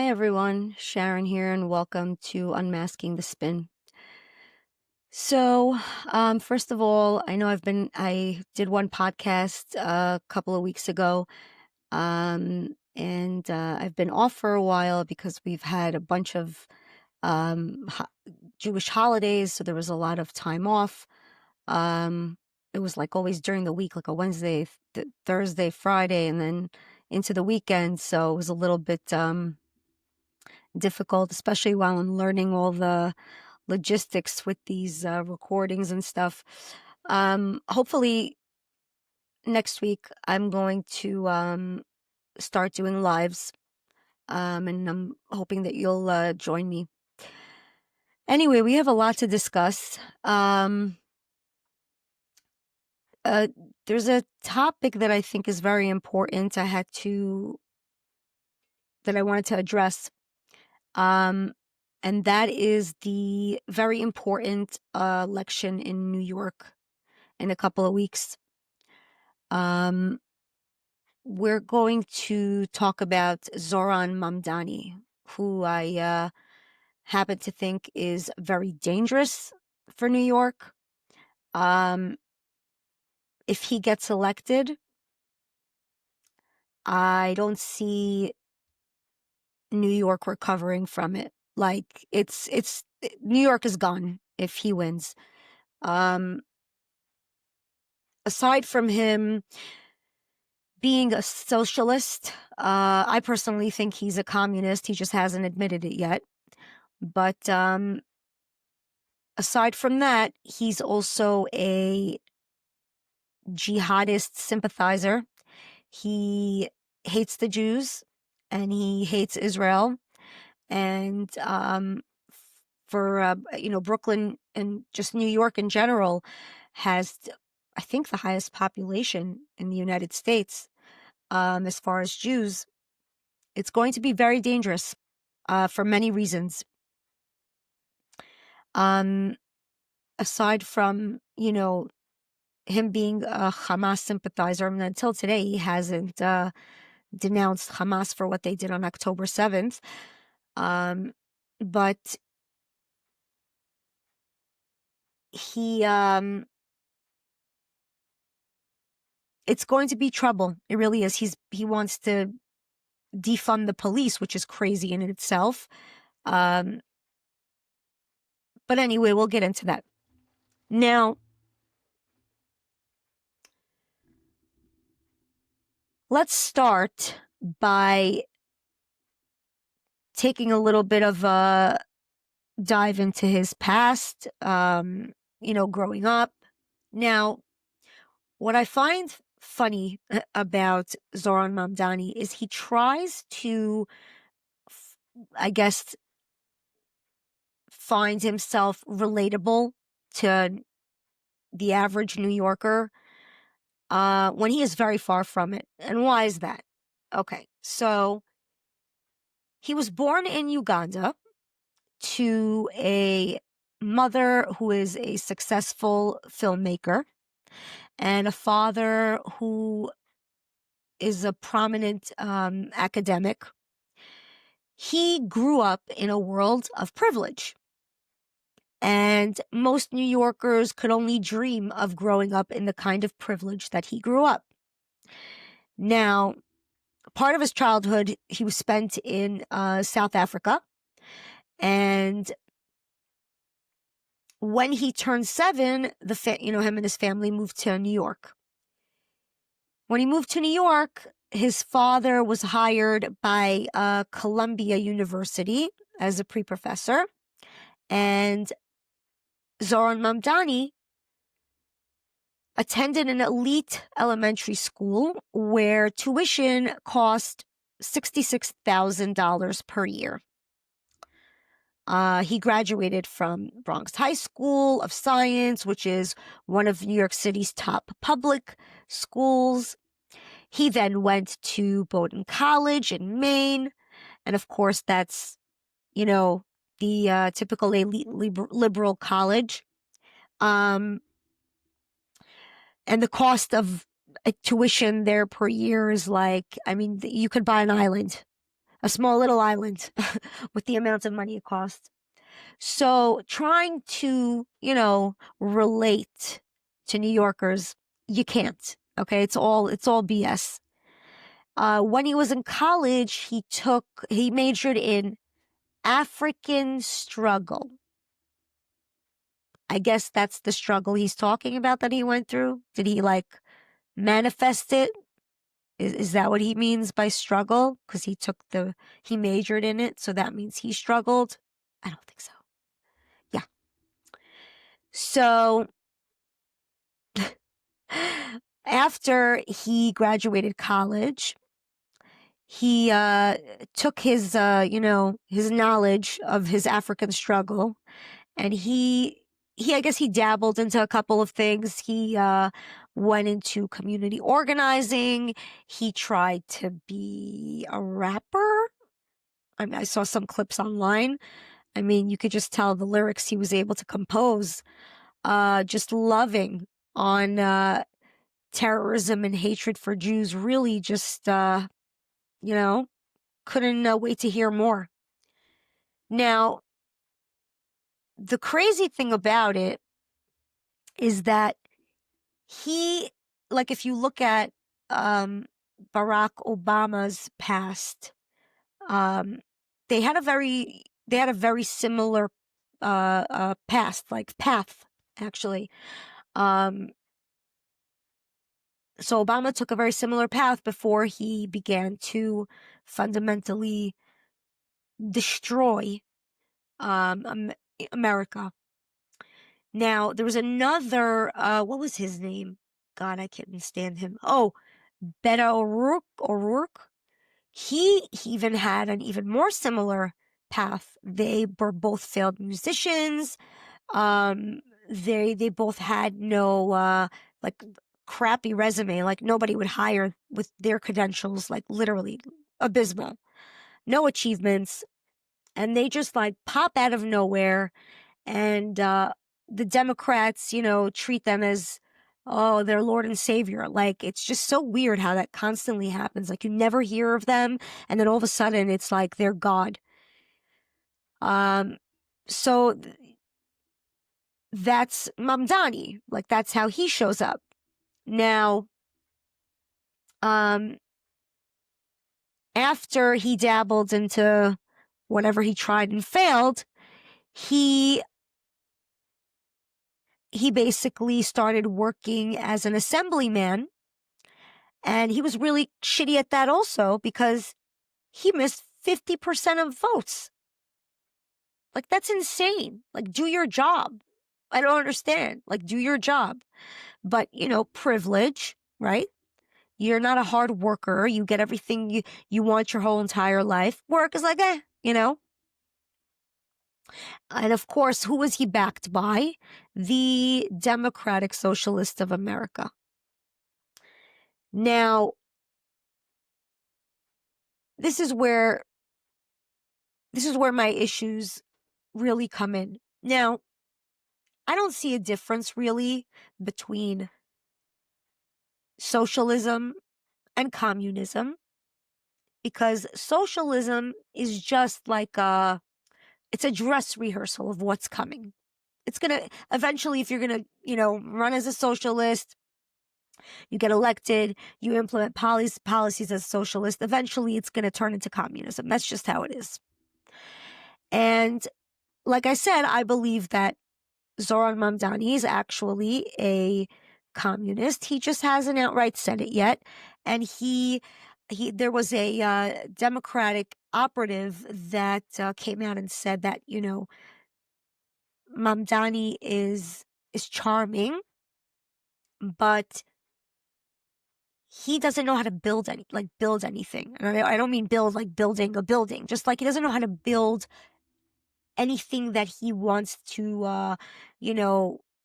Hi everyone, Sharon here, and welcome to Unmasking the Spin. First of all, I know I did one podcast a couple of weeks ago, and I've been off for a while because we've had a bunch of Jewish holidays, so there was a lot of time off. Um, it was like always during the week, like a Wednesday, Thursday, Friday, and then into the weekend, so it was a little bit difficult, especially while I'm learning all the logistics with these recordings and stuff. Hopefully next week I'm going to start doing lives, and I'm hoping that you'll join me. Anyway, we have a lot to discuss. Uh, there's a topic that I think is very important. That I wanted to address. And that is the very important election in New York in a couple of weeks. We're going to talk about Zoran Mamdani, who I happen to think is very dangerous for New York. If he gets elected, I don't see New York recovering from it. Like New York is gone if he wins. Aside from him being a socialist, I personally think he's a communist. He just hasn't admitted it yet. But aside from that, he's also a jihadist sympathizer. He hates the Jews and he hates Israel. And for Brooklyn and just New York in general has, I think, the highest population in the United States as far as Jews. It's going to be very dangerous for many reasons. Aside from, him being a Hamas sympathizer, I mean, until today, he hasn't denounced Hamas for what they did on October 7th. But he, it's going to be trouble. It really is. He wants to defund the police, which is crazy in itself. But anyway, we'll get into that. Now, let's start by taking a little bit of a dive into his past, growing up. Now, what I find funny about Zoran Mamdani is he tries to, I guess, find himself relatable to the average New Yorker when he is very far from it. And why is that? Okay, so he was born in Uganda to a mother who is a successful filmmaker and a father who is a prominent academic. He grew up in a world of privilege. And most New Yorkers could only dream of growing up in the kind of privilege that he grew up. Now, part of his childhood, he was spent in South Africa. And when he turned 7, him and his family moved to New York. When he moved to New York, his father was hired by Columbia University as a pre-professor. And Zoran Mamdani attended an elite elementary school where tuition cost $66,000 per year. He graduated from Bronx High School of Science, which is one of New York City's top public schools. He then went to Bowdoin College in Maine. And of course, that's, the typical elite liberal college. And the cost of tuition there per year is like, I mean, you could buy an island a small little island with the amount of money it costs. So trying to, relate to New Yorkers, you can't. Okay, it's all BS. When he was in college, he majored in African struggle. I guess that's the struggle he's talking about that he went through. Did he manifest it? Is that what he means by struggle? Because he majored in it, so that means he struggled? I don't think so. Yeah. So after he graduated college, he took his his knowledge of his African struggle, and I guess he dabbled into a couple of things. He went into community organizing. He tried to be a rapper. I mean, I saw some clips online. I mean, you could just tell the lyrics he was able to compose, just loving on terrorism and hatred for Jews. Really just, couldn't wait to hear more. Now, the crazy thing about it is that if you look at Barack Obama's past, they had a very similar path, actually. So Obama took a very similar path before he began to fundamentally destroy America. Now, there was another, what was his name? God, I can't stand him. Oh, Beto O'Rourke. He even had an even more similar path. They were both failed musicians. They both had no crappy resume. Like nobody would hire with their credentials, like literally abysmal. No achievements. And they just pop out of nowhere. And the Democrats, treat them as, oh, their Lord and Savior. Like, it's just so weird how that constantly happens. Like, you never hear of them, and then all of a sudden, it's like they're God. So that's Mamdani. Like, that's how he shows up. Now, after he dabbled into whatever he tried and failed, he basically started working as an assemblyman. And he was really shitty at that also because he missed 50% of votes. Like, that's insane. Like, do your job. I don't understand. Like, do your job. But, privilege, right? You're not a hard worker. You get everything you want your whole entire life. Work is like, And of course, who was he backed by? The Democratic Socialist of America. Now, this is where my issues really come in. Now, I don't see a difference really between socialism and communism, because socialism is just it's a dress rehearsal of what's coming. It's going to eventually, if you're going to, run as a socialist, you get elected, you implement policies as a socialist, eventually it's going to turn into communism. That's just how it is. And like I said, I believe that Zoran Mamdani is actually a communist. He just hasn't outright said it yet. And there was a Democratic operative that came out and said that, Mamdani is charming, but he doesn't know how to build anything. And I don't mean build like building a building, just like he doesn't know how to build anything that he wants to,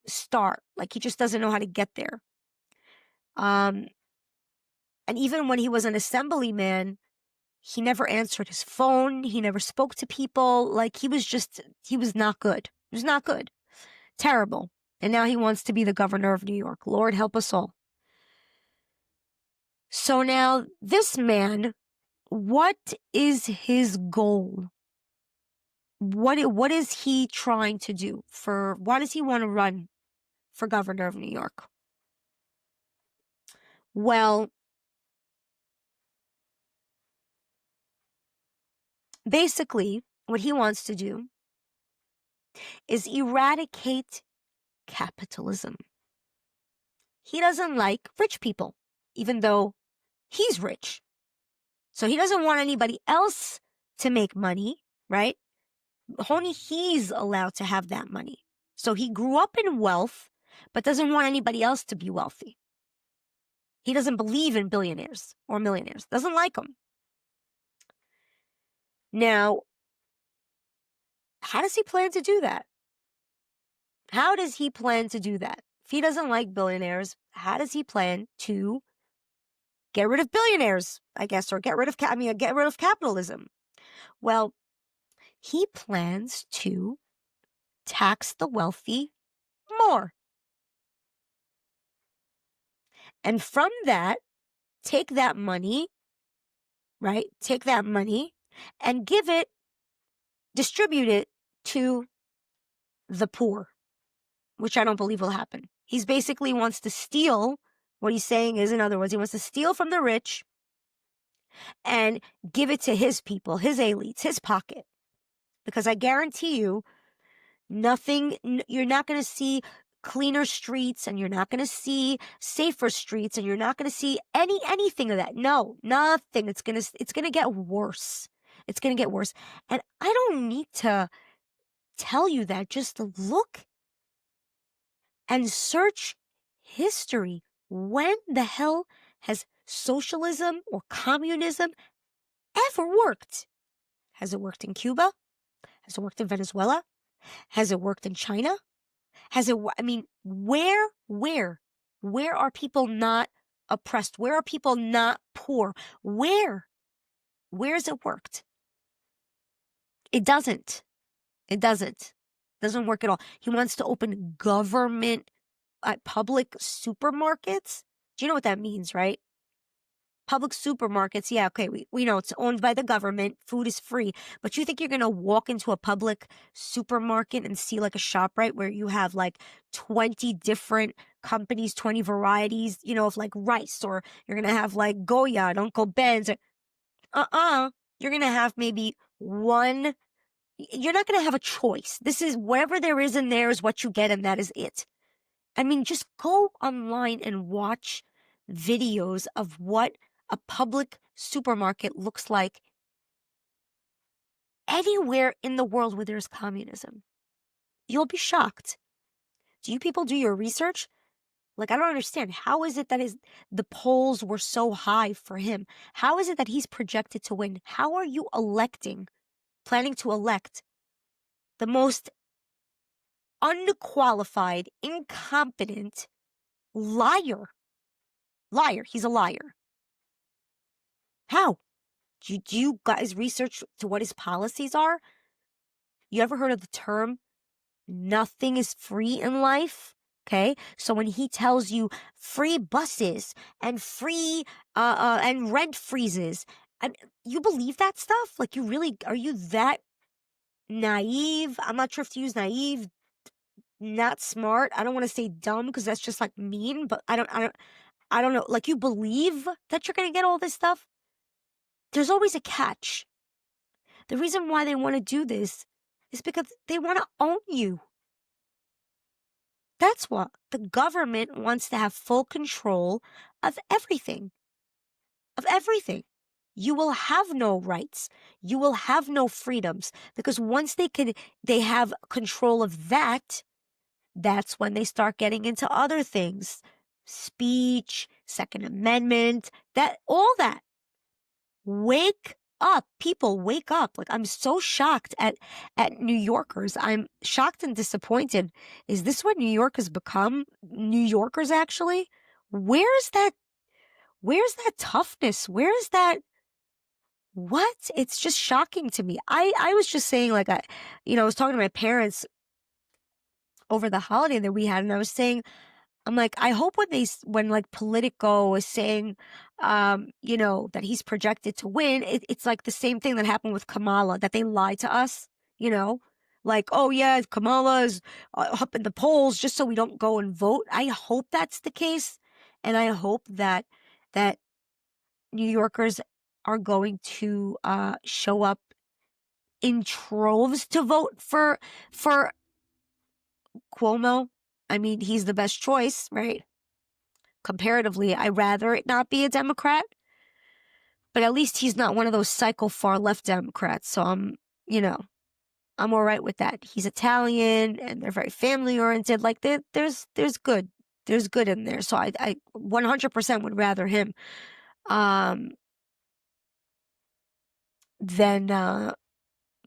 start. Like, he just doesn't know how to get there. And even when he was an assemblyman, he never answered his phone. He never spoke to people. Like, he was not good. He was not good. Terrible. And now he wants to be the governor of New York. Lord help us all. So now this man what is his goal? What is he trying to do? Why does he want to run for governor of New York? Well, basically, what he wants to do is eradicate capitalism. He doesn't like rich people, even though he's rich. So he doesn't want anybody else to make money, right? Only he's allowed to have that money. So he grew up in wealth, but doesn't want anybody else to be wealthy. He doesn't believe in billionaires or millionaires, doesn't like them. Now, how does he plan to do that? How does he plan to do that? If he doesn't like billionaires, how does he plan to get rid of billionaires, I guess, or get rid of capitalism? Well, he plans to tax the wealthy more. And from that, take that money, right? Take that money and distribute it to the poor, which I don't believe will happen. He's basically wants to steal. What he's saying is, in other words, he wants to steal from the rich and give it to his people, his elites, his pocket. Because I guarantee you, you're not going to see cleaner streets, and you're not going to see safer streets, and you're not going to see anything of that. No, nothing. It's going to get worse. It's going to get worse. And I don't need to tell you that. Just look and search history. When the hell has socialism or communism ever worked? Has it worked in Cuba? Has it worked in Venezuela? Has it worked in China? Where are people not oppressed? Where are people not poor? Where has it worked? It doesn't. It doesn't work at all. He wants to open government, public supermarkets. Do you know what that means, right? Public supermarkets, yeah, okay, we know it's owned by the government, food is free, but you think you're going to walk into a public supermarket and see like a ShopRite where you have like 20 different companies, 20 varieties, of like rice, or you're going to have like Goya and Uncle Ben's, you're going to have maybe one, you're not going to have a choice. This is whatever there is in there is what you get, and that is it. I mean, just go online and watch videos of what a public supermarket looks like anywhere in the world where there's communism. You'll be shocked. Do you people do your research? Like, I don't understand. How is it that the polls were so high for him? How is it that he's projected to win? How are you planning to elect the most unqualified, incompetent liar? He's a liar. How? Do you guys research to what his policies are? You ever heard of the term, nothing is free in life? Okay, so when he tells you free buses and free and rent freezes, and you believe that stuff? Like, are you that naive? I'm not sure if to use naive, not smart. I don't want to say dumb because that's just like mean, but I don't know. Like, you believe that you're gonna get all this stuff? There's always a catch. The reason why they want to do this is because they want to own you. That's what. The government wants to have full control of everything. Of everything. You will have no rights. You will have no freedoms. Because once they have control of that, that's when they start getting into other things. Speech, Second Amendment, all that. Wake up. People, wake up. Like, I'm so shocked at New Yorkers. I'm shocked and disappointed. Is this what New York has become? New Yorkers, actually? Where's that toughness? Where is that? What? It's just shocking to me. I was just saying, like, I was talking to my parents over the holiday that we had, and I was saying, I'm like, I hope when like Politico is saying, that he's projected to win, it's like the same thing that happened with Kamala, that they lie to us, like, oh yeah, Kamala is up in the polls just so we don't go and vote. I hope that's the case. And I hope that New Yorkers are going to, show up in troves to vote for Cuomo. I mean, he's the best choice, right? Comparatively, I'd rather it not be a Democrat, but at least he's not one of those psycho far left Democrats. So I'm all right with that. He's Italian and they're very family oriented. Like there's good in there. So I 100% would rather him, than,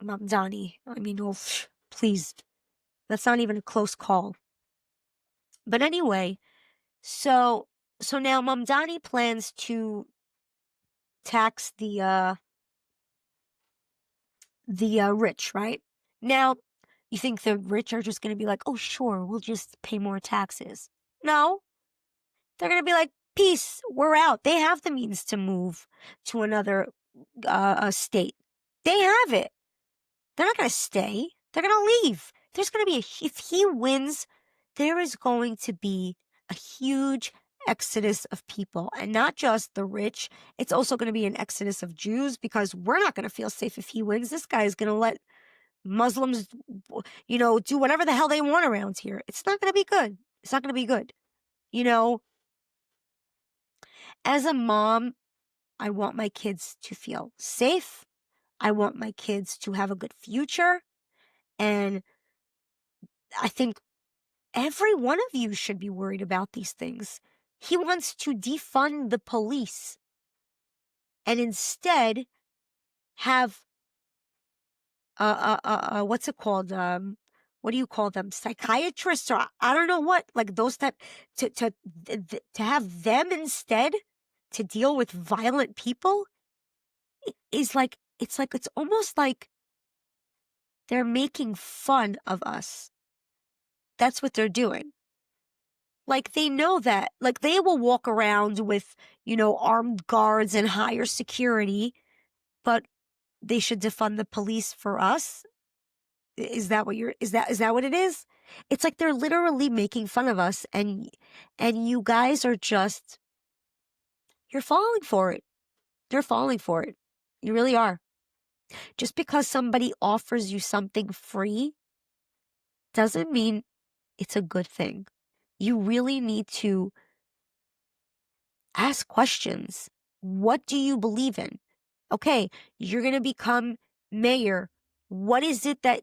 Mamdani. I mean, oh, please, that's not even a close call. But anyway, so now Mamdani plans to tax the rich, right? Now, you think the rich are just going to be like, oh, sure, we'll just pay more taxes. No, they're going to be like, peace, we're out. They have the means to move to another state. They have it. They're not going to stay. They're going to leave. There's going to be if he wins, there is going to be a huge exodus of people, and not just the rich. It's also going to be an exodus of Jews, because we're not going to feel safe if he wins. This guy is going to let Muslims, do whatever the hell they want around here. It's not going to be good. It's not going to be good. As a mom, I want my kids to feel safe. I want my kids to have a good future. And I think every one of you should be worried about these things. He wants to defund the police and instead have what's it called? What do you call them? Psychiatrists, or I don't know what, like those that to have them instead to deal with violent people is like, it's almost like they're making fun of us. That's what they're doing. Like, they know that, like, they will walk around with, armed guards and higher security, but they should defund the police for us. Is that what it is? It's like they're literally making fun of us, and you guys are just, you're falling for it. You're falling for it. You really are. Just because somebody offers you something free doesn't mean it's a good thing. You really need to ask questions. What do you believe in? Okay, you're going to become mayor. What is it that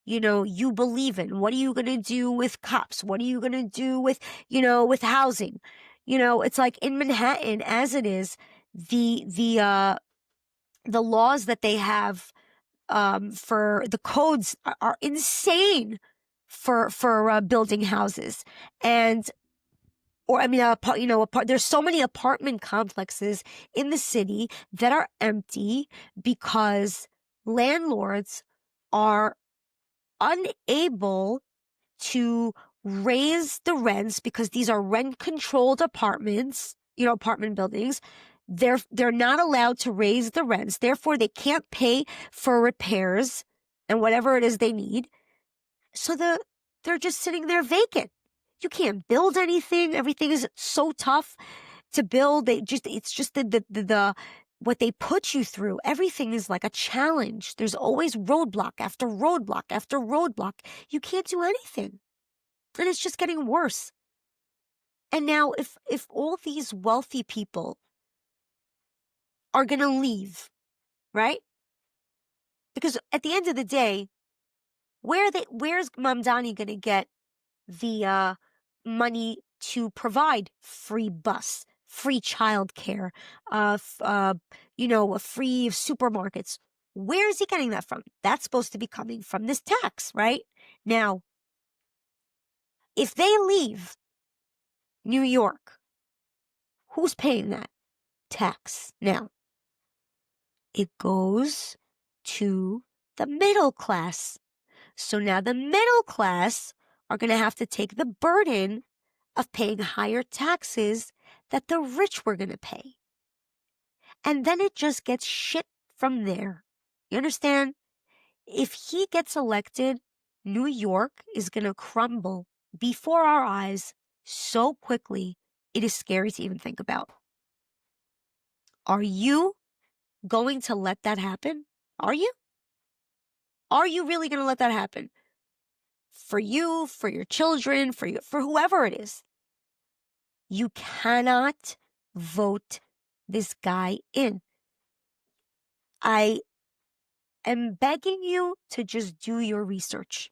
you believe in? What are you going to do with cops? What are you going to do with housing? It's like in Manhattan, as it is, the laws that they have, for the codes are insane for building houses. And or I mean, there's so many apartment complexes in the city that are empty because landlords are unable to raise the rents, because these are rent-controlled apartments, apartment buildings. They're not allowed to raise the rents. Therefore, they can't pay for repairs and whatever it is they need. So they're just sitting there vacant. You can't build anything. Everything is so tough to build. It's just the what they put you through. Everything is like a challenge. There's always roadblock after roadblock after roadblock. You can't do anything. And it's just getting worse. And now if all these wealthy people are going to leave, right? Because at the end of the day, where's Mamdani going to get the money to provide free bus, free childcare, free supermarkets? Where is he getting that from? That's supposed to be coming from this tax, right? Now, if they leave New York, who's paying that tax now? It goes to the middle class. So now the middle class are going to have to take the burden of paying higher taxes that the rich were going to pay. And then it just gets shit from there. You understand? If he gets elected, New York is going to crumble before our eyes so quickly, it is scary to even think about. Are you going to let that happen? Are you? Are you really going to let that happen? For you, for your children, for whoever it is. You cannot vote this guy in. I am begging you to just do your research.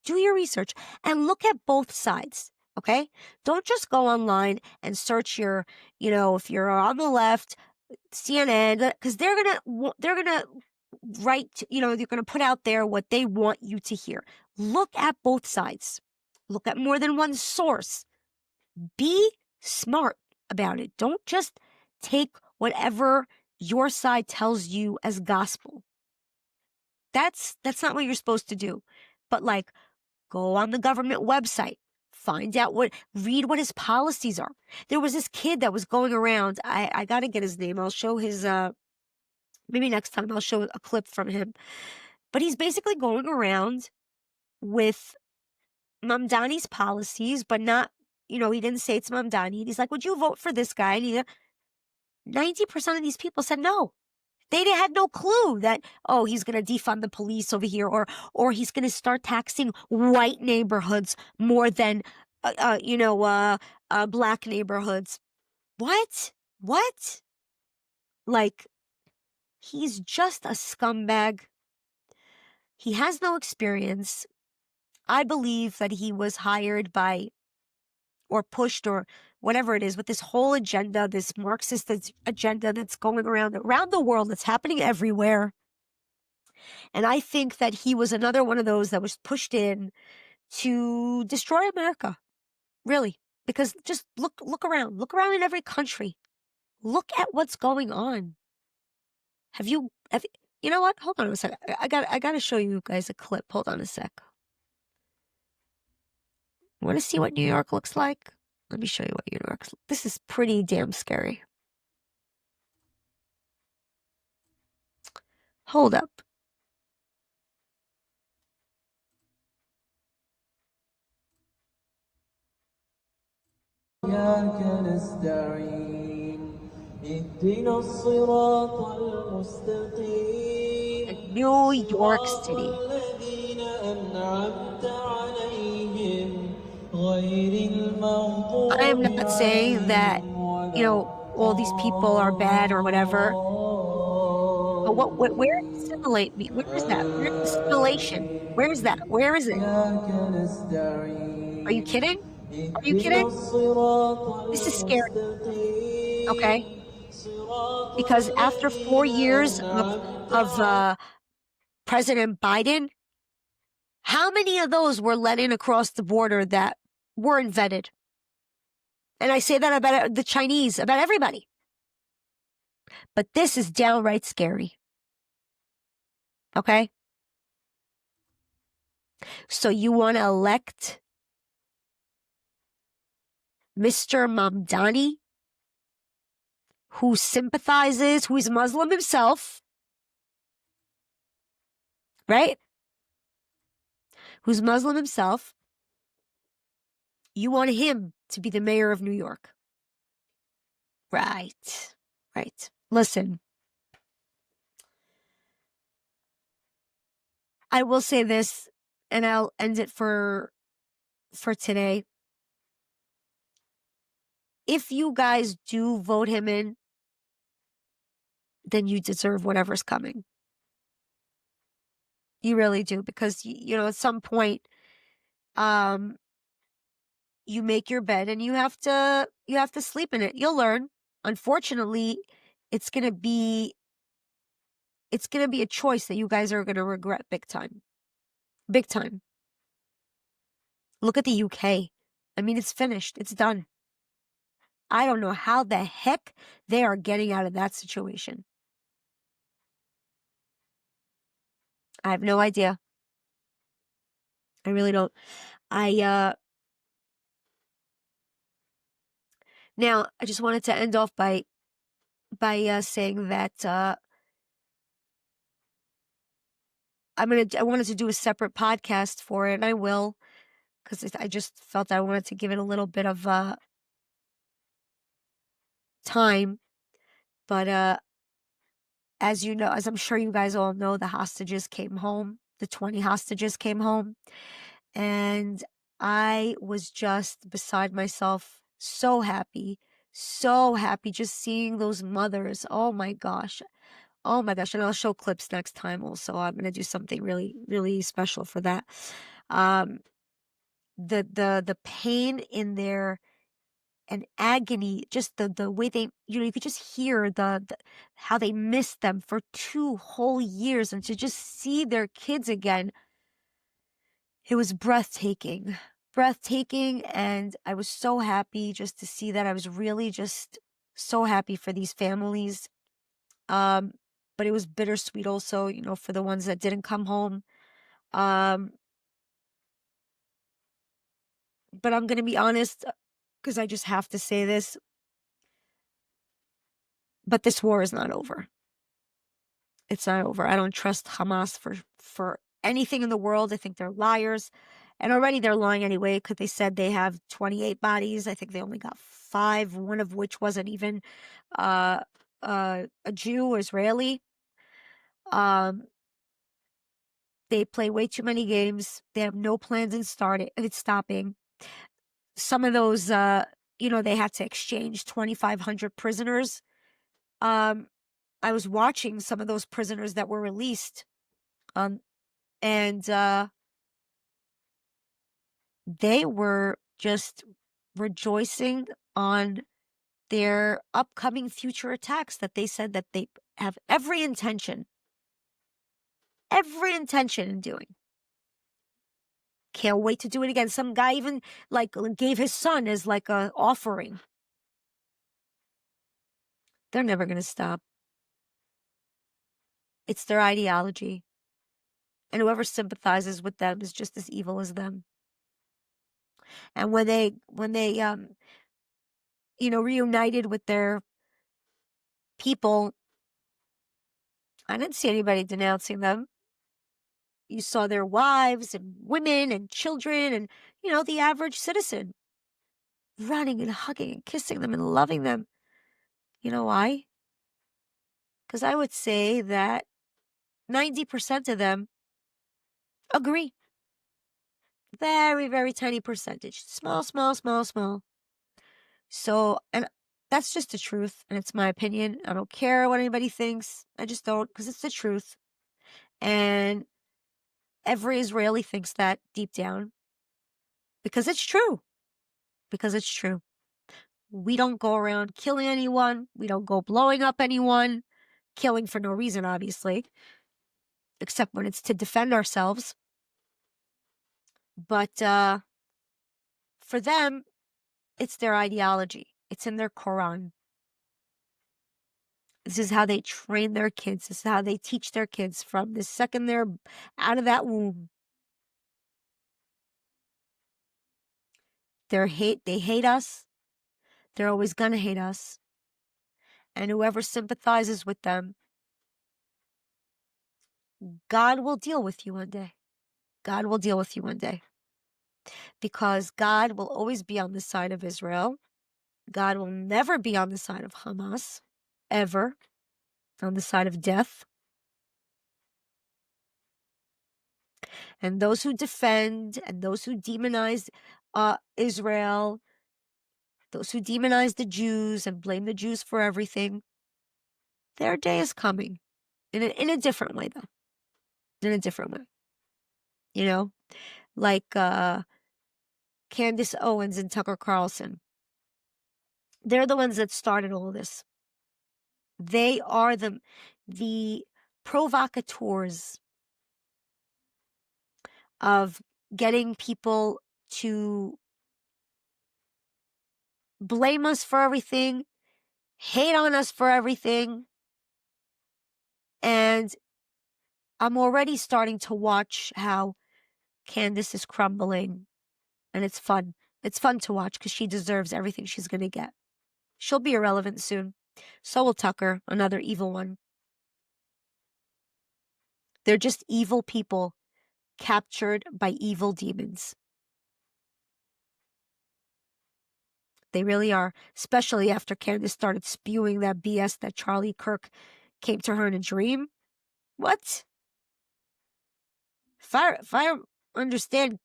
Do your research and look at both sides, okay? Don't just go online and search your, if you're on the left, CNN, because they're gonna write, they're gonna put out there what they want you to hear. Look at both sides. Look at more than one source. Be smart about it. Don't just take whatever your side tells you as gospel. That's not what you're supposed to do. But go on the government website, read what his policies are. There was this kid that was going around. I got to get his name. I'll show his, maybe next time I'll show a clip from him. But he's basically going around with Mamdani's policies, but not, he didn't say it's Mamdani. He's like, would you vote for this guy? And 90% of these people said no. They had no clue that, he's going to defund the police over here, or he's going to start taxing white neighborhoods more than, black neighborhoods. What? He's just a scumbag. He has no experience. I believe that he was hired by, or pushed, or whatever it is, with this whole agenda, this Marxist agenda that's going around the world, that's happening everywhere. And I think that he was another one of those that was pushed in to destroy America. Really. Because just look around. Look around in every country. Look at what's going on. You know what? Hold on a sec. I got to show you guys a clip. Hold on a sec. Want to see what New York looks like? Let me show you what New York looks like. This is pretty damn scary. Hold up. New York City. I am not saying that, all these people are bad or whatever. But where assimilate me? Where is that? Where's assimilation? Where is that? Where is it? Are you kidding? Are you kidding? This is scary. Okay? Because after 4 years of President Biden, how many of those were let in across the border that weren't vetted? And I say that about the Chinese, about everybody. But this is downright scary. Okay? So you want to elect Mr. Mamdani, who sympathizes, who's Muslim himself, right? Who's Muslim himself. You want him to be the mayor of New York. Right. Listen, I will say this, and I'll end it for today. If you guys do vote him in, then you deserve whatever's coming. You really do, because at some point, you make your bed and you have to sleep in it. You'll learn. Unfortunately, it's gonna be a choice that you guys are gonna regret big time. Big time. Look at the UK. I mean, it's finished. It's done. I don't know how the heck they are getting out of that situation. I have no idea. I really don't. I Now I just wanted to end off by saying that I wanted to do a separate podcast for it, and I will, because I just felt I wanted to give it a little bit of time. But as you know, as I'm sure you guys all know, the hostages came home. The 20 hostages came home, and I was just beside myself, so happy just seeing those mothers. Oh my gosh. Oh my gosh. And I'll show clips next time also. I'm going to do something really, really special for that. Um, the pain in their and agony, just the way they, you could just hear how they missed them for 2 whole years, and to just see their kids again, it was breathtaking, breathtaking. And I was so happy just to see that. I was really just so happy for these families. Um, but it was bittersweet also, for the ones that didn't come home. Um, but I'm going to be honest, because I just have to say this, but this war is not over. It's not over. I don't trust Hamas for anything in the world. I think they're liars. And already they're lying anyway, because they said they have 28 bodies. I think they only got 5, one of which wasn't even uh, a Jew or Israeli. Um, they play way too many games. They have no plans in stopping. Some of those, they had to exchange 2,500 prisoners. Um, I was watching some of those prisoners that were released. And they were just rejoicing on their upcoming future attacks, that they said that they have every intention in doing. Can't wait to do it again. Some guy even gave his son as a offering. They're never going to stop. It's their ideology. And whoever sympathizes with them is just as evil as them. And when they reunited with their people, I didn't see anybody denouncing them. You saw their wives and women and children and, the average citizen running and hugging and kissing them and loving them. You know why? Because I would say that 90% of them agree. Very, very tiny percentage. Small, small, small, small. So, and that's just the truth, and it's my opinion. I don't care what anybody thinks. I just don't, because it's the truth. And every Israeli thinks that deep down, because it's true. Because it's true. We don't go around killing anyone. We don't go blowing up anyone. Killing for no reason, obviously, except when it's to defend ourselves. But for them, it's their ideology. It's in their Quran. This is how they train their kids. This is how they teach their kids from the second they're out of that womb. They hate us. They're always gonna hate us. And whoever sympathizes with them, God will deal with you one day. God will deal with you one day. Because God will always be on the side of Israel. God will never be on the side of Hamas, ever, on the side of death. And those who defend and those who demonize Israel, those who demonize the Jews and blame the Jews for everything, their day is coming. In a different way, though. In a different way. Like Candace Owens and Tucker Carlson. They're the ones that started all this. They are the provocateurs of getting people to blame us for everything, hate on us for everything. And I'm already starting to watch how Candace is crumbling, and it's fun. It's fun to watch because she deserves everything she's going to get. She'll be irrelevant soon. So will Tucker, another evil one. They're just evil people captured by evil demons. They really are, especially after Candace started spewing that BS that Charlie Kirk came to her in a dream. What? If I understand,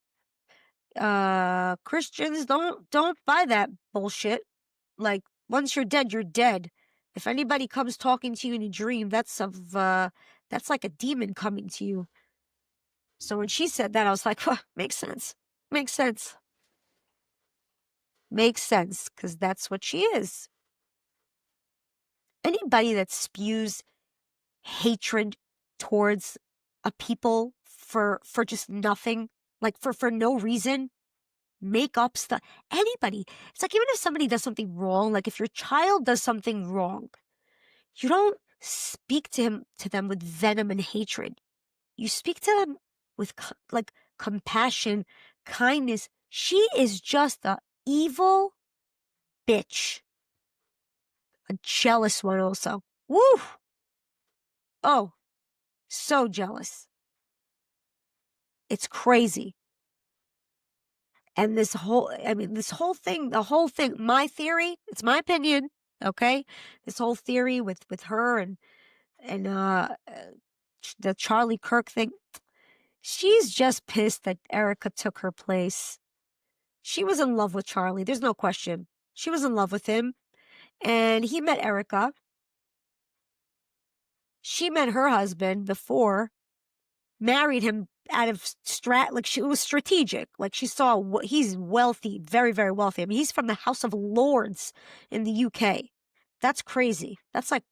Christians don't buy that bullshit. Like, once you're dead, you're dead. If anybody comes talking to you in a dream, that's like a demon coming to you. So when she said that, I was like, huh, makes sense. Makes sense. Makes sense, because that's what she is. Anybody that spews hatred towards a people for just nothing, like for no reason, make up stuff. Anybody. It's like, even if somebody does something wrong, like if your child does something wrong, you don't speak to them with venom and hatred. You speak to them with like compassion, kindness. She is just a evil bitch. A jealous one also. Woo! Oh, so jealous. It's crazy. And this whole thing, my theory, it's my opinion, okay? This whole theory with her and the Charlie Kirk thing, she's just pissed that Erica took her place. She was in love with Charlie, there's no question. She was in love with him, and he met Erica. She met her husband before, married him out of it was strategic. Like, she saw he's wealthy, very, very wealthy. I mean, he's from the House of Lords in the UK. That's crazy. That's like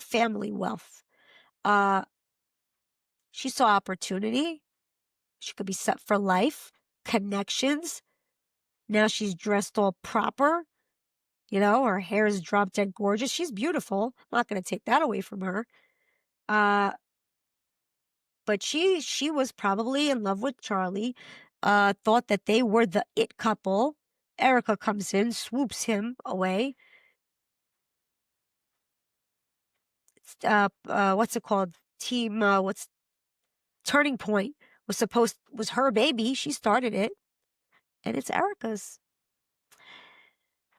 family wealth. She saw opportunity. She could be set for life, connections. Now she's dressed all proper. You know, her hair is drop dead gorgeous. She's beautiful. I'm not going to take that away from her. But she was probably in love with Charlie, thought that they were the it couple. Erica comes in, swoops him away. What's it called? Turning Point was her baby. She started it, and it's Erica's.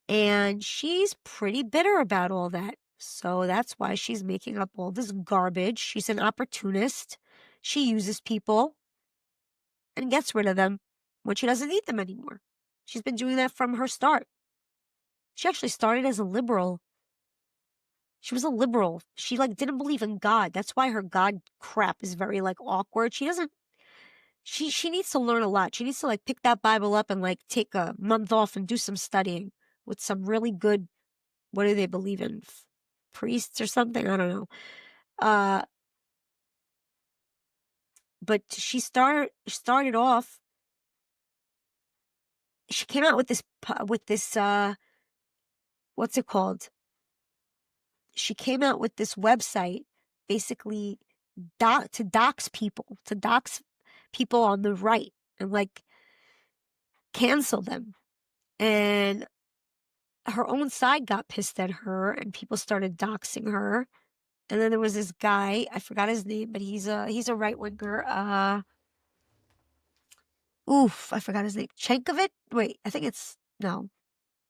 And she's pretty bitter about all that. So that's why she's making up all this garbage. She's an opportunist. She uses people and gets rid of them when she doesn't need them anymore. She's been doing that from her start. She actually started as a liberal. She was a liberal. She didn't believe in God. That's why her God crap is very awkward. She needs to learn a lot. She needs to pick that Bible up and take a month off and do some studying with some really good, what do they believe in? Priests or something? I don't know. But she started off, she came out with this, what's it called? She came out with this website, basically to dox people on the right and cancel them. And her own side got pissed at her and people started doxing her. And then there was this guy, I forgot his name, but he's a right winger. I forgot his name. Chankovic? Wait, I think no.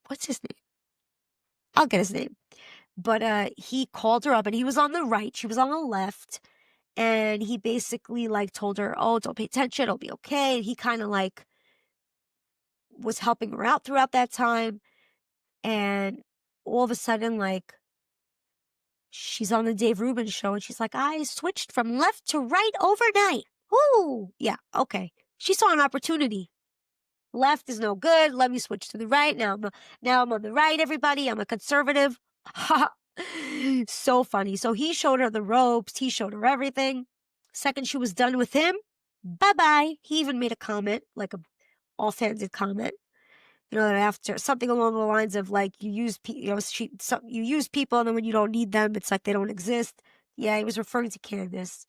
What's his name? I'll get his name. But he called her up and he was on the right. She was on the left. And he basically told her, oh, don't pay attention. It'll be okay. And he kind of was helping her out throughout that time. And all of a sudden, she's on the Dave Rubin show and she's like, I switched from left to right overnight. Ooh, yeah, okay. She saw an opportunity. Left is no good. Let me switch to the right. Now I'm on the right, everybody. I'm a conservative. So funny. So he showed her the ropes. He showed her everything. Second she was done with him, bye-bye. He even made a comment, a offhanded comment. After something along the lines of you use you use people and then when you don't need them, it's like they don't exist. Yeah, he was referring to Candace.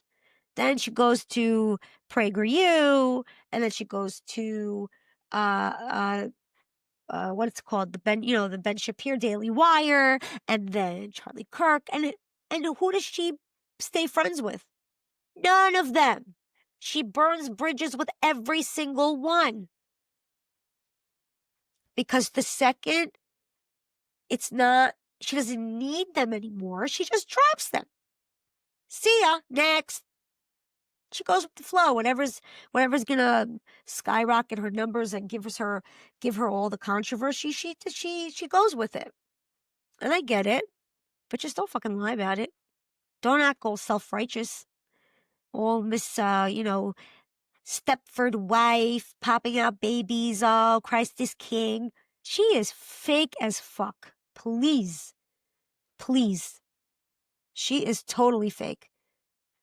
Then she goes to PragerU, and then she goes to what it's called, the Ben Shapiro Daily Wire, and then Charlie Kirk, and who does she stay friends with? None of them. She burns bridges with every single one. Because the second she doesn't need them anymore, she just drops them. See ya, next. She goes with the flow. Whatever's gonna skyrocket her numbers and give her all the controversy, she goes with it. And I get it, but just don't fucking lie about it. Don't act all self-righteous. All Miss Stepford wife, popping out babies, oh, Christ is king. She is fake as fuck. Please. Please. She is totally fake.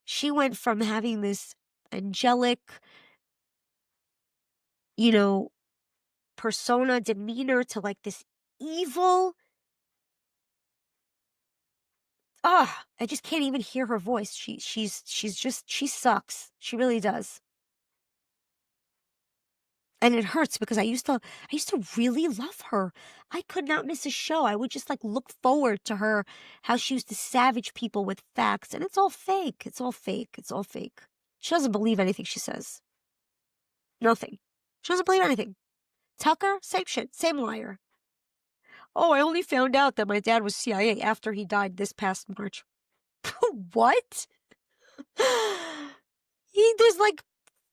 She went from having this angelic, persona, demeanor to like this evil. I just can't even hear her voice. She sucks. She really does. And it hurts because I used to really love her. I could not miss a show. I would just like look forward to her, how she used to savage people with facts. And it's all fake. It's all fake. It's all fake. She doesn't believe anything she says. Nothing. She doesn't believe anything. Tucker, same shit. Same liar. Oh, I only found out that my dad was CIA after he died this past March. What? There's like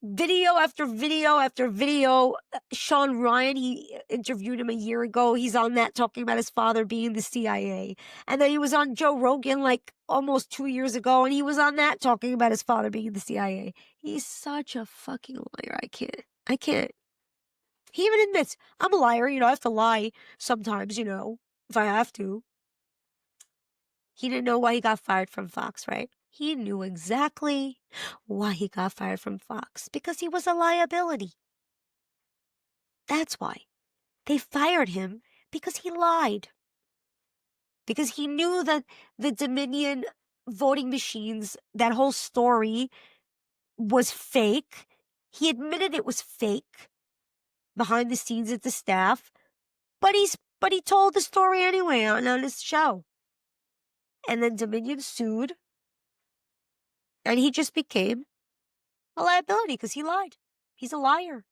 video after video after video. Sean Ryan, he interviewed him a year ago. He's on that talking about his father being the CIA. And then he was on Joe Rogan like almost 2 years ago, and he was on that talking about his father being the CIA. He's such a fucking liar. I can't. He even admits, I'm a liar, I have to lie sometimes, if I have to. He didn't know why he got fired from Fox, right? He knew exactly why he got fired from Fox. Because he was a liability. That's why. They fired him because he lied. Because he knew that the Dominion voting machines, that whole story was fake. He admitted it was fake behind the scenes at the staff, but he told the story anyway on his show. And then Dominion sued, and he just became a liability because he lied. He's a liar.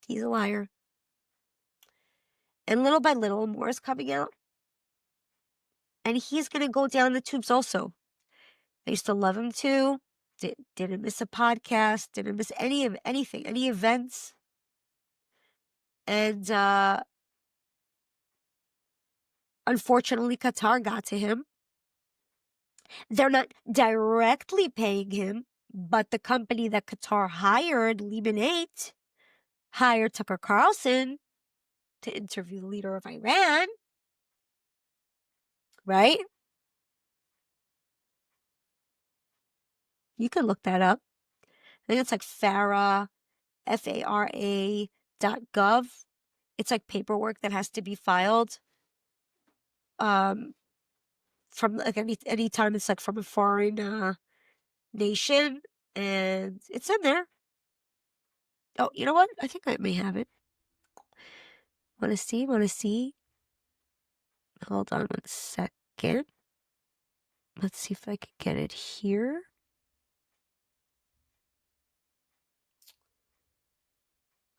He's a liar. And little by little, more is coming out. And he's going to go down the tubes also. I used to love him too. Didn't miss a podcast. Didn't miss anything, any events. And unfortunately, Qatar got to him. They're not directly paying him, but the company that Qatar hired, Lehman 8, hired Tucker Carlson to interview the leader of Iran. Right? You can look that up. I think it's like FARA, FARA.gov. It's like paperwork that has to be filed. From like any time it's like from a foreign nation, and it's in there. Oh, you know what? I think I may have it. Want to see? Hold on 1 second. Let's see if I can get it here.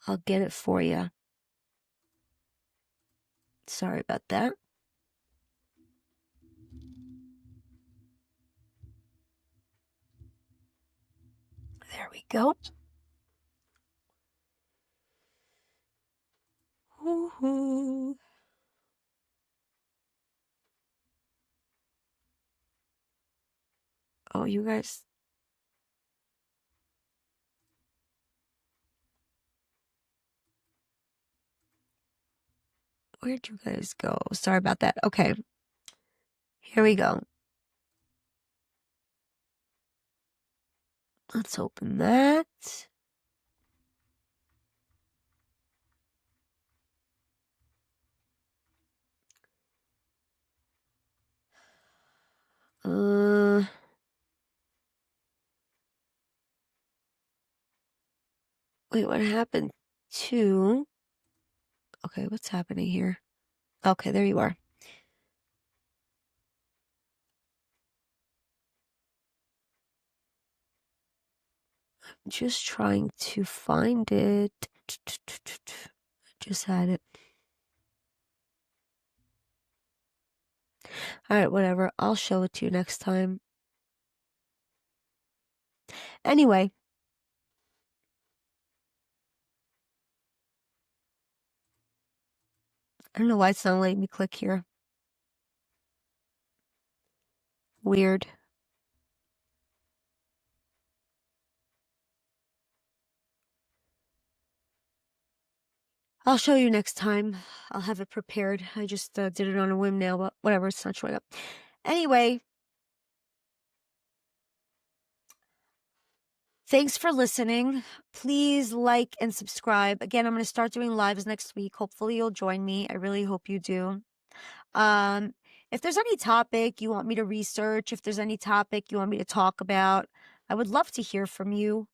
I'll get it for you. Sorry about that. There we go. Woohoo. Oh, you guys. Where'd you guys go? Sorry about that. Okay. Here we go. Let's open that. Wait, what happened to... Okay, what's happening here? Okay, there you are. I'm just trying to find it. Just had it. All right, whatever. I'll show it to you next time. Anyway. I don't know why it's not letting me click here. Weird. I'll show you next time. I'll have it prepared. I just did it on a whim now, but whatever, it's not showing up. Anyway, thanks for listening. Please like and subscribe. Again, I'm going to start doing lives next week. Hopefully you'll join me. I really hope you do. If there's any topic you want me to research, if there's any topic you want me to talk about, I would love to hear from you.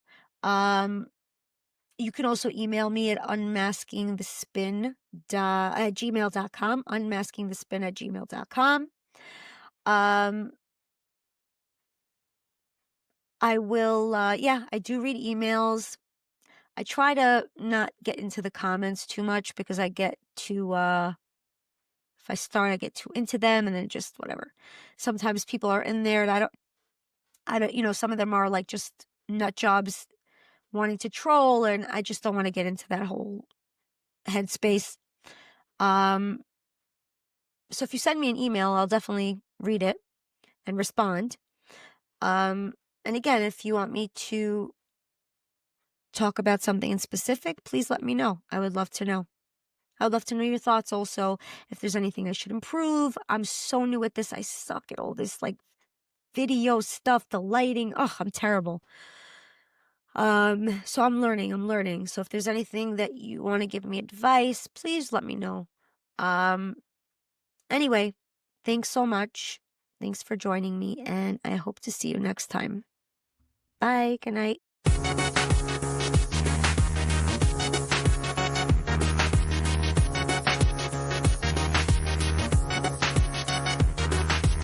You can also email me at unmaskingthespin@gmail.com, unmaskingthespin@gmail.com. I will, I do read emails. I try to not get into the comments too much because I get too, if I start, I get too into them and then just whatever. Sometimes people are in there and I don't, some of them are like just nut jobs wanting to troll, and I just don't want to get into that whole headspace. So if you send me an email, I'll definitely read it and respond. And again, if you want me to talk about something in specific, please let me know. I would love to know. I would love to know your thoughts also. If there's anything I should improve. I'm so new at this. I suck at all this like video stuff, the lighting. Oh, I'm terrible. So I'm learning. So if there's anything that you want to give me advice, please let me know. Anyway, thanks so much. Thanks for joining me, and I hope to see you next time. Bye. Good night.